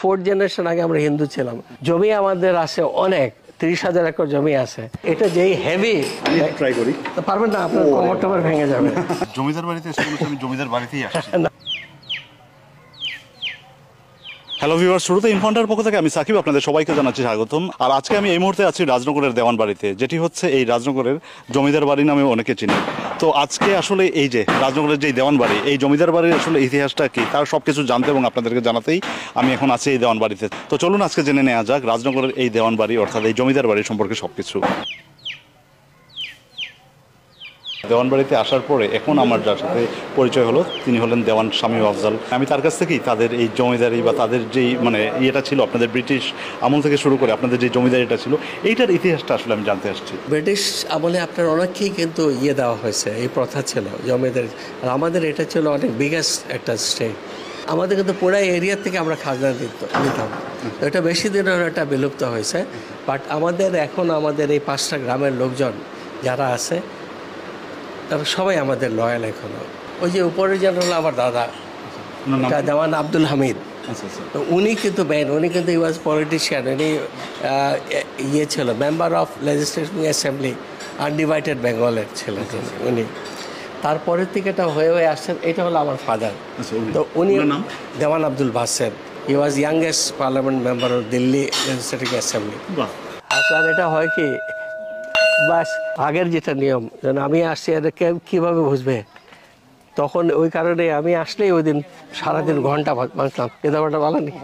4th generation আগে আমরা হিন্দু ছিলাম। জমি আমাদের আছে অনেক, 30,000 একর জমি আছে। এটা যেই হেভি ট্রাই করি, পারবেন না, আপনার কোমর টোমর ভেঙে যাবে। জমিদার বাড়িতে এসে আমি জমিদার বাড়িতেই আসছি। হ্যালো ভিউয়ার্স, শুরুতে ইনফন্টার পক্ষ থেকে আমি সাকিব, আপনাদের সবাইকে জানাচ্ছি স্বাগতম। আর আজকে আমি এই মুহূর্তে আছি রাজনগরের দেওয়ান বাড়িতে, যেটি হচ্ছে এই রাজনগরের জমিদার বাড়ি নামে অনেকে চিনি। তো আজকে আসলে এই যে রাজনগরের যে দেওয়ান বাড়ি, এই জমিদার বাড়ির আসলে ইতিহাসটা কি তার সব কিছু জানতে এবং আপনাদেরকে জানাতেই আমি এখন আছি এই দেওয়ান বাড়িতে। তো চলুন আজকে জেনে নেওয়া যাক রাজনগরের এই দেওয়ান বাড়ি অর্থাৎ এই জমিদার বাড়ি সম্পর্কে সবকিছু। দেওয়ান বাড়িতে আসার পরে এখন আমার যার সাথে পরিচয় হলো তিনি হলেন দেওয়ান শামীম আফজাল। আমি তার কাছ থেকেই তাদের এই জমিদারি বা তাদের যেই ইয়েটা ছিল আপনাদের ব্রিটিশ আমল থেকে শুরু করে আপনাদের যে জমিদারিটা ছিল এইটার ইতিহাসটা আসলে আমি জানতে আসছি। ব্রিটিশ আমলে আপনার অনেককেই কিন্তু দেওয়া হয়েছে, এই প্রথা ছিল জমিদারি। আর আমাদের এটা ছিল অনেক বিগেস্ট একটা স্টেট। আমাদের কিন্তু পুরো এরিয়া থেকে আমরা খাজনা নিতাম। এটা বেশি দিনের এটা বিলুপ্ত হয়েছে। বাট আমাদের এই 5টা গ্রামের লোকজন যারা আছে তারা সবাই আমাদের লয়াল এখনো। ওই যে উপরে যেন হলো আমার দাদা দেওয়ান আব্দুল হামিদ, তো উনি কিন্তু উনি কিন্তু ই ওয়াজ পলিটিশিয়ান। উনি ছিল member of legislative assembly undivided বেঙ্গলের ছিলেন উনি। তারপরের থেকে এটা হয়ে আসছেন, এটা হলো আমার ফাদার। তো উনি Dewan Abdul Baser, he was youngest parliament member of Delhi legislative assembly. আপনার এটা হয় কি, বাস আগের যেটা নিয়ম, যেন আমি আসছি এটা কীভাবে বুঝবে, তখন ওই কারণে আমি আসলেই ওই দিন সারাদিন ঘন্টা বাজতাম। কেদারটা বলা নেই,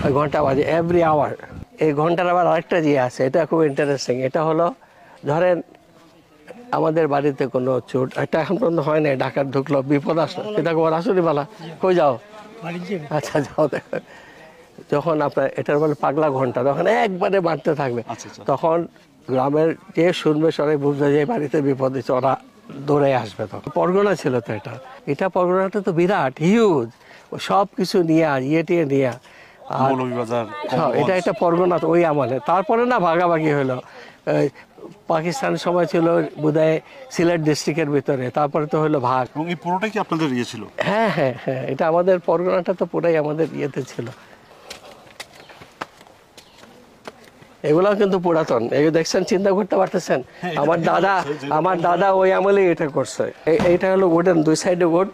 ওই ঘন্টা বাজে এভরি আওয়ার। এই ঘন্টার আবার আরেকটা যে আছে, এটা খুব ইন্টারেস্টিং। এটা হলো ধরেন আমাদের বাড়িতে কোনো চোট, এটা এখন পর্যন্ত হয় না, ডাকাত ঢুকলো, বিপদ আসলো, এটা খবর আসুনি বলা, কই যাও, আচ্ছা যাও। যখন আপনার এটার বলে পাগলা ঘন্টা, তখন একবারে বাড়তে থাকবে, তখন গ্রামের যে শুনবে সবাই বুঝবে যে বাড়িতে বিপদ হচ্ছে, ওরা দৌড়ে আসবে। তখন পরগনা ছিল তো এটা পরগনাটা তো বিরাট হিউজ, সব কিছু নিয়ে টিয়ে নিয়ে। আর এটা পরগনা তো ওই আমলে। তারপরে না ভাগাভাগি হলো, পাকিস্তানের সময় ছিল বোধহয় সিলেট ডিস্ট্রিক্টের ভিতরে, তারপরে তো হলো ভাগ। এবং এই পুরোটাই কি আপনাদের ইয়ে ছিল? হ্যাঁ হ্যাঁ হ্যাঁ, এটা আমাদের পরগনাটা তো পুরাই আমাদের ইয়েতে ছিল। এগুলাও কিন্তু পুরাতন, এই দেখছেন, চিন্তা করতে পারতেছেন। আমার দাদা ওই আমলে এটা করছে। এইটা হলো উডেন, দুই সাইডে উড,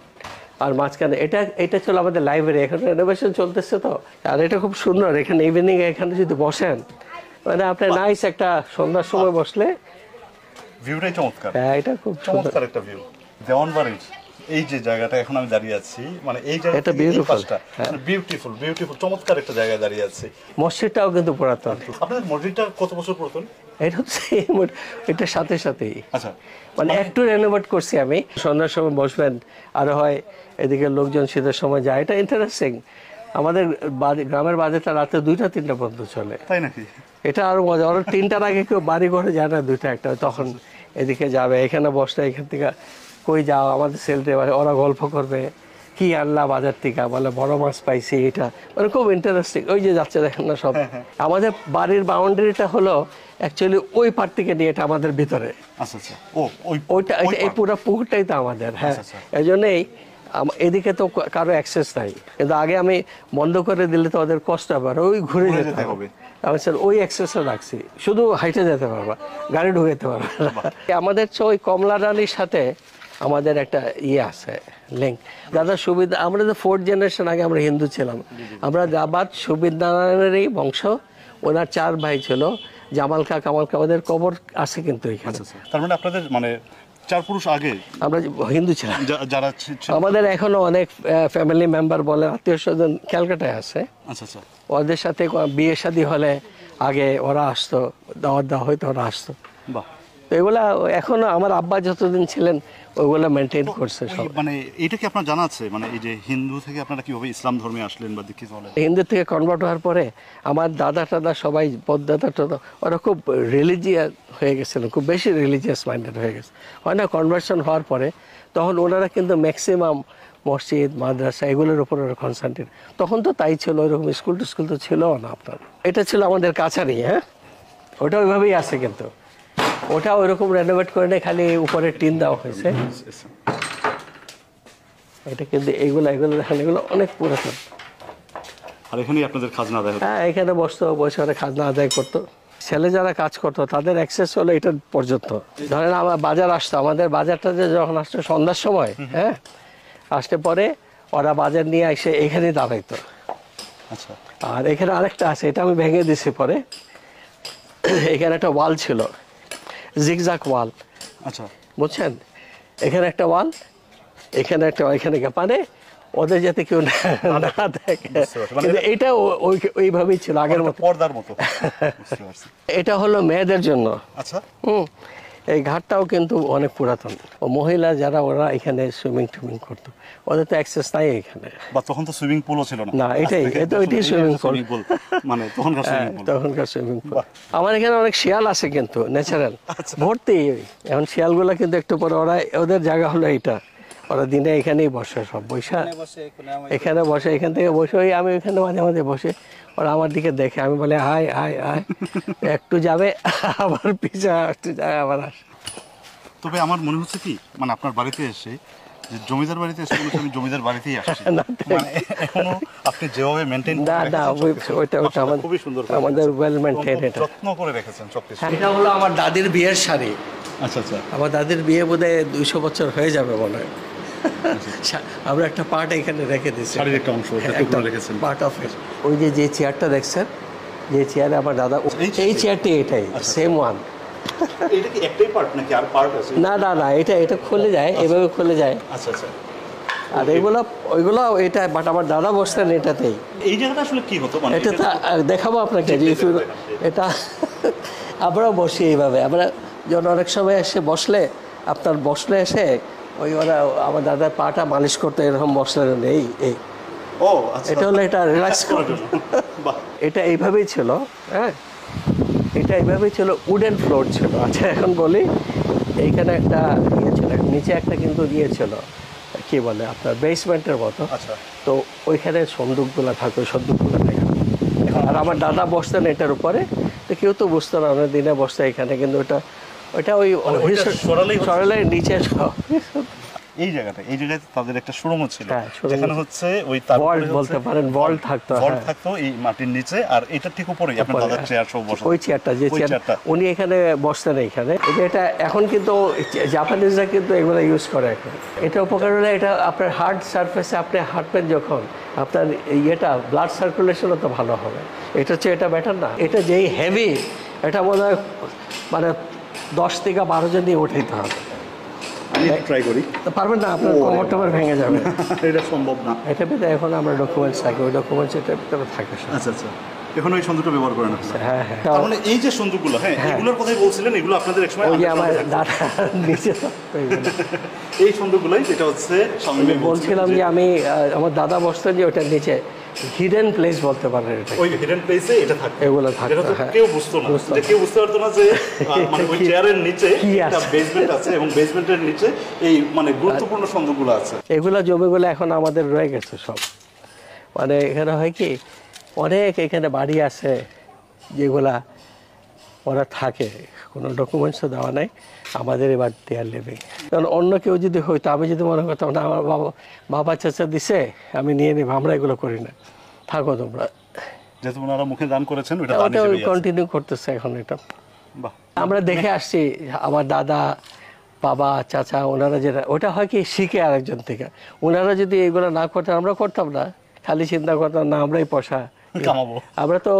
আর মাঝখানে এটা ছিল আমাদের লাইব্রেরি। এখানে রেনোভেশন চলতেছে তো, আর এটা খুব সুন্দর। এখানে ইভিনিং এখানে যদি বসেন, মানে আপনার নাইস একটা সন্ধ্যার সময় বসলে ভিউটাই চমৎকার। হ্যাঁ, এটা খুব চমৎকার একটা ভিউ। দেওয়ান বাড়ির এই যে জায়গাটা এখন আমি দাঁড়িয়ে আছি, মানে এই জায়গাটা এটা বিউটিফুল চমৎকার একটা জায়গায় দাঁড়িয়ে আছি। মসজিদটাও কিন্তু পুরাতন। আপনাদের মসজিদটা কত বছর পুরাতন? এটা হচ্ছে এটার সাথেই, আচ্ছা, মানে একটু রেনোভেট করছি আমি। সন্ধ্যার সময় বসবেন, আর হয় এদিকে লোকজন শীতের সময় যায়। এটা ইন্টারেস্টিং। আমাদের গ্রামের বাজেটটা রাতে 2টা-3টা পর্যন্ত চলে। তাই নাকি? এটা আরো মজা। ওরা 3টার আগে কেউ বাড়ি ঘরে যায় না, 2টা-1টা, তখন এদিকে যাবে, এখানে বসলে এখান থেকে কই যাও, আমাদের সেলটে ওরা গল্প করবে, কি আনলা বাজার থেকে, বলে বড় মাছ পাইছি, এটা মানে খুব ইন্টারেস্টিং। ওই যে যাচ্ছে দেখেন না সব। আমাদের বাড়ির বাউন্ডারিটা হলো অ্যাকচুয়ালি ওই পার থেকে নিয়ে, এটা আমাদের ভিতরে। ওইটা এই পুরো পুকুরটাই তো আমাদের। হ্যাঁ, এই জন্যই এদিকে তো কারো অ্যাক্সেস নাই। কিন্তু আগে আমি বন্ধ করে দিলে তো ওদের কষ্ট হবে, ওই ঘুরে যেতে হবে। আমি স্যার ওই অ্যাক্সেসটা রাখছি, শুধু হাইটে যেতে পারবা, গাড়ি ঢুকাইতে পারবা। আমাদের ওই কমলা রানীর সাথে আমাদের একটা আছে লিঙ্ক। দাদা সুবিধা, আমরা তো 4th জেনারেশন আগে আমরা হিন্দু ছিলাম। আমরা জাবাদ সুবিধানেরই বংশ। ওনার 4 ভাই ছিল, জামাল খা, কামাল খা, ওদের কবর আছে কিন্তু এখানে। তার মানে আপনাদের 4 পুরুষ আগে আমরা হিন্দু ছিলাম যারা। আমাদের এখনো অনেক ফ্যামিলি মেম্বার বলে আত্মীয় স্বজন ক্যালকাটায় আছে। আচ্ছা, ওদের সাথে বিয়ে শাদী হলে আগে ওরা আসতো, দাওয়াত দেওয়া হয়তো, ওরা আসতো। বাহ। তো এগুলা এখনো আমার আব্বা যতদিন ছিলেন ওইগুলো মেনটেন করছে সব। মানে এটা কি আপনার জানা আছে, মানে এই যে হিন্দু থেকে আপনারা কিভাবে ইসলাম ধর্মে আসলেন বা দীক্ষিত হলেন? হিন্দু থেকে কনভার্ট হওয়ার পরে আমার দাদা টাদা সবাই, পদ্দাদা টাদা, ওরা খুব রিলিজিয়াস হয়ে গেছিলেন, খুব বেশি রিলিজিয়াস মাইন্ডেড হয়ে গেছে। হয় না, কনভার্সন হওয়ার পরে তখন ওনারা কিন্তু ম্যাক্সিমাম মসজিদ, মাদ্রাসা এগুলোর উপর ওরা কনসেন্ট্রেট। তখন তো তাই ছিল, ওইরকম স্কুল তো ছিল না আপনার। এটা ছিল আমাদের কাছারি। হ্যাঁ, ওটা ওইভাবেই আছে, কিন্তু ওটা ওইরকম রেনোভেট করে নেই, খালি উপরে টিন দেওয়া হয়েছে। এটা কিন্তু এগুলো দেখেন, এগুলো অনেক পুরাতন। আর এখানেই আপনাদের খাজনা আদায় হতো। হ্যাঁ, এখানে বসতো, বসে ওরা খাজনা আদায় করতো। ছেলে যারা কাজ করতো তাদের অ্যাক্সেস হলো এটা পর্যন্ত। ধরেন আমার বাজার আসতো, আমাদের বাজারটাতে যখন আসতো সন্ধ্যার সময়, হ্যাঁ, আসতে পরে ওরা বাজার নিয়ে এসে এখানেই দাঁড়াইতো। আচ্ছা, আর এখানে আরেকটা আছে, এটা আমি ভেঙে দিছি পরে। এখানে একটা ওয়াল ছিল, জিগজাক ওয়াল, আচ্ছা, বুঝছেন? এখানে একটা ওয়াল, এখানে একটা, এখানে মানে ওদের যাতে কেউ না দেখে, বুঝতে পারছি। মানে কিন্তু এটা ওইভাবেই ছিল আগের মতো। পর্দার মতো। বুঝতে পারছি। এটা হলো মেয়েদের জন্য। আচ্ছা, এই ঘাটটাও কিন্তু অনেক পুরাতন। ও মহিলা যারা ওরা এখানে সুইমিং টুইমিং করতো, ওদের তো অ্যাক্সেস নাই এখানে। বা তখন তো সুইমিং পুলও ছিল না। না, এটাই সুইমিং পুল, মানে তখনকার সুইমিং পুল। তখনকার সুইমিং পুল। আমার এখানে অনেক শিয়াল আছে কিন্তু ন্যাচারাল ভর্তি। এখন শিয়ালগুলো কিন্তু একটু পরে ওরা, ওদের জায়গা হলো এইটা, ওরা দিনে এখানেই বসে, সব বৈশা এখানে বসে, এখান থেকে বসে ওই আমি এখানে মাঝে মাঝে বসে, ওরা আমার দিকে দেখে, আমি বলে আয় আয় আয়, একটু যাবে আবার পিছা, একটু যায় আবার আসে। তবে আমার মনে হচ্ছে কি, মানে আপনার বাড়িতে এসে, যে জমিদার বাড়িতে এসে মনে হচ্ছে আমি জমিদার বাড়িতেই আসছি। মানে এখনো আপনি যেভাবে মেনটেন না না, ওইটা আমাদের খুবই সুন্দর, আমাদের ওয়েল মেনটেন, এটা যত্ন করে রেখেছেন সবকিছু। এটা হলো আমার দাদির বিয়ের শাড়ি। আচ্ছা আচ্ছা, আমার দাদির বিয়ে বোধহয় 200 বছর হয়ে যাবে মনে হয়। আমরা একটা পার্ট এখানে রেখে দিচ্ছি, শাড়ির একটা অংশ একটা রেখেছেন। Part of it. ওই যে চেয়ারটা দেখছেন, যে চেয়ারে আমার দাদা, এই চেয়ারটি এটাই সেম ওয়ান। এটা কি একটাই পার্ট নাকি আর পার্ট আছে? না না না, এটা খুলে যায়, এভাবে খুলে যায়। আচ্ছা আচ্ছা। আর ওইগুলো এটা, বাট আমার দাদা বসতেন এটাতেই। এই জায়গাটা আসলে কি হতো? মানে এটা দেখাবো আপনাকে, এটা আমরাও বসি এইভাবে। আমরা যখন অনেক সময় এসে বসলে, আপনার বসলে এসে ওই ওরা আমার দাদার পাটা মালিশ করতে এরকম বসলেন, এই এই ও আচ্ছা, এটা হলো, এটা রিল্যাক্স করার জন্য। বাহ, এটা এইভাবেই ছিল, হ্যাঁ, এটা এইভাবেই ছিল, উডেন ফ্লোর ছিল। আচ্ছা, এখন বলি, এইখানে একটা ইয়ে ছিল, নিচে একটা কিন্তু ইয়ে ছিল, কি বলে আপনার বেসমেন্টের মতো। আচ্ছা, তো ওইখানে সন্দুকগুলো থাকতো, সন্দুকগুলো থাকে। আর আমার দাদা বসতেন এটার উপরে, তো কেউ তো বুঝতো না, অনেক দিনে বসতো এখানে, কিন্তু ওইটা ওই সরালের নিচে সব। এই জায়গায় তাদের একটা শোরুমও ছিল, হ্যাঁ, showroom যেখানে হচ্ছে ওই তার ভল্ট বলতে পারেন, ভল্ট থাকতো। ভল্ট থাকতো এই মাটির নিচে, আর এটা ঠিক উপরেই আপনার দাদার চেয়ার সব বসে। ওই চেয়ারটা, যে চেয়ারটা উনি এখানে বসতেন এইখানে। এটা এখন কিন্তু জাপানিজরা কিন্তু এগুলো ইউজ করে এখন। এটা উপকার হলে, এটা আপনার হার্ড সারফেসে আপনি হাঁটবেন যখন, আপনার ইয়েটা ব্লাড সার্কুলেশনও তো ভালো হবে। এটা হচ্ছে, এটা বেটার না। এটা যেই হেভি, এটা মনে হয় মানে 10 থেকে 12 জন দিয়ে উঠাইতে হবে। ট্রাই করি, তো পারবেন না, আপনার কোমর টোমর ভেঙে যাবে। এটা সম্ভব না। এটা ভিতরে এখন আমরা ডকুমেন্টস থাকে, ওই ডকুমেন্টস এটার ভিতরে থাকে সব। আচ্ছা আচ্ছা, এখন ওই সন্দুকটা ব্যবহার করেন আপনারা? হ্যাঁ হ্যাঁ। তার মানে এই যে সন্দুকগুলো, হ্যাঁ, এগুলোর কথাই বলছিলেন, এগুলো আপনাদের একসময় ওই যে আমার দাদা নিচে এই সন্দুকগুলোই, যেটা হচ্ছে বলছিলাম যে আমি, আমার দাদা বসতেন যে ওটার নিচে হিডেন প্লেস বলতে পারেন, এটা ওই হিডেন প্লেসে এটা থাকতো, এগুলো থাকতো। হ্যাঁ, কেউ বুঝতো না, যে কেউ বুঝতে পারতো না যে মানে ওই চেয়ারের নিচে একটা বেসমেন্ট আছে, এবং বেসমেন্টের নিচে এই মানে গুরুত্বপূর্ণ সন্দুকগুলো আছে। এগুলা জমিগুলো এখন আমাদের রয়ে গেছে সব। মানে এখানে হয় কি, অনেক এখানে বাড়ি আছে যেগুলা ওরা থাকে, কোনো ডকুমেন্টসও দেওয়া নাই, আমাদের এবার দেয়ার নেবে। কারণ অন্য কেউ যদি হইতো, আমি যদি মনে করতাম না আমার বাবা চাচা দিছে, আমি নিয়ে নেব, আমরা এগুলো করি না, থাকো তোমরা। যেহেতু ওনারা মুখে দান করেছেন, ওটা কন্টিনিউ করতেছে এখন এটা। বাহ, আমরা দেখে আসছি, আমার দাদা, বাবা, চাচা, ওনারা যেটা, ওটা হয় কি শিখে আরেকজন থেকে। ওনারা যদি এগুলো না করতেন, আমরা করতাম না, খালি চিন্তা করতাম না আমরাই পয়সা কামাবো। আমরা তো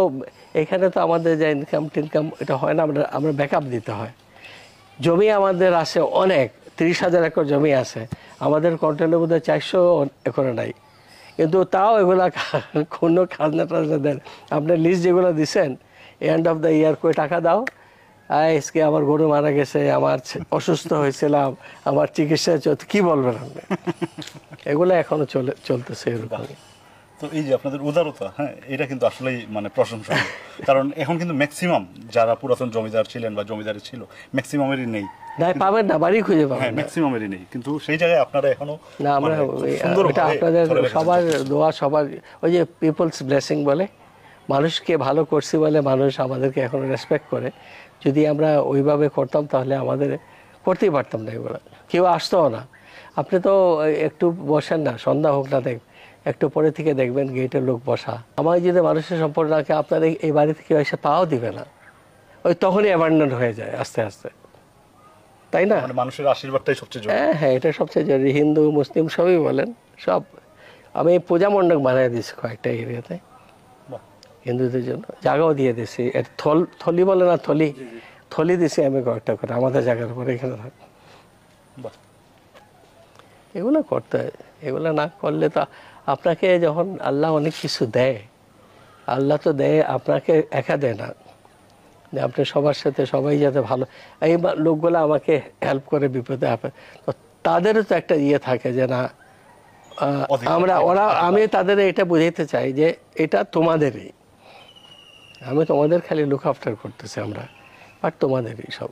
এখানে তো আমাদের যে ইনকাম টিনকাম এটা হয় না, আমরা ব্যাকআপ দিতে হয়। জমি আমাদের আছে অনেক, 30,000 একর জমি আছে আমাদের, কন্ট্রোলে বোধহয় 400 একরে নাই, কিন্তু তাও এগুলা কোনো খাজনা টাজনা দেন। আপনার লিস্ট যেগুলো দিচ্ছেন, এন্ড অফ দ্য ইয়ার করে টাকা দাও, আজকে আমার গরু মারা গেছে, আমার অসুস্থ হয়েছিলাম, আমার চিকিৎসা চলতে, কি বলবেন আপনি? এগুলো এখনো চলতেছে এরকম। তো এই যে আপনাদের উদারতা, হ্যাঁ, এটা কিন্তু আসলেই মানে প্রশংসনীয়। কারণ এখন কিন্তু ম্যাক্সিমাম যারা পুরাতন জমিদার ছিলেন বা জমিদারি ছিল, ম্যাক্সিমামেরই নেই। না, পাবেন না, বাড়ি খুঁজে পাবেন, হ্যাঁ, ম্যাক্সিমামেরই নেই। কিন্তু সেই জায়গায় আপনারা এখনো না, আমরা এটা আপনাদের সবার দোয়া, সবার ওই যে পিপলস ব্লেসিং বলে, মানুষকে ভালো করছি বলে মানুষ আমাদেরকে এখন রেসপেক্ট করে। যদি আমরা ওইভাবে করতাম তাহলে আমাদের করতেই পারতাম না এগুলো, কেউ আসতো না। আপনি তো একটু বসেন না, সন্ধ্যা হোক না, দেখ একটু পরে থেকে দেখবেন গেটের লোক বসা। আমার যদি মানুষের সম্পর্ক রাখে, আপনার এই বাড়িতে কেউ এসে পাও দিবে না, ওই তখনই অ্যাবান্ডন হয়ে যায় আস্তে আস্তে, তাই না? মানে মানুষের আশীর্বাদটাই সবচেয়ে জরুরি। হ্যাঁ হ্যাঁ, এটা সবচেয়ে জরুরি। হিন্দু মুসলিম সবই বলেন, সব। আমি পূজা মণ্ডপ বানিয়ে দিচ্ছি কয়েকটা এরিয়াতে বাহ। হিন্দুদের জন্য, জায়গাও দিয়ে দিছি। থলি বলে না, থলি দিছি আমি কয়েকটা করে আমাদের জায়গার উপরে এখানে থাক। বাহ। এগুলো করতে হয়, এগুলো না করলে তো আপনাকে যখন আল্লাহ অনেক কিছু দেয়, আল্লাহ তো দেয় আপনাকে একা দেয় না, যে আপনি সবার সাথে সবাই যাতে ভালো, এই লোকগুলো আমাকে হেল্প করে বিপদে আপে, তো তাদেরও তো একটা ইয়ে থাকে যে না আমি তাদের এটা বুঝাইতে চাই যে এটা তোমাদেরই, আমি তোমাদের খালি লুক আফটার করতেছি আমরা, বাট তোমাদেরই সব।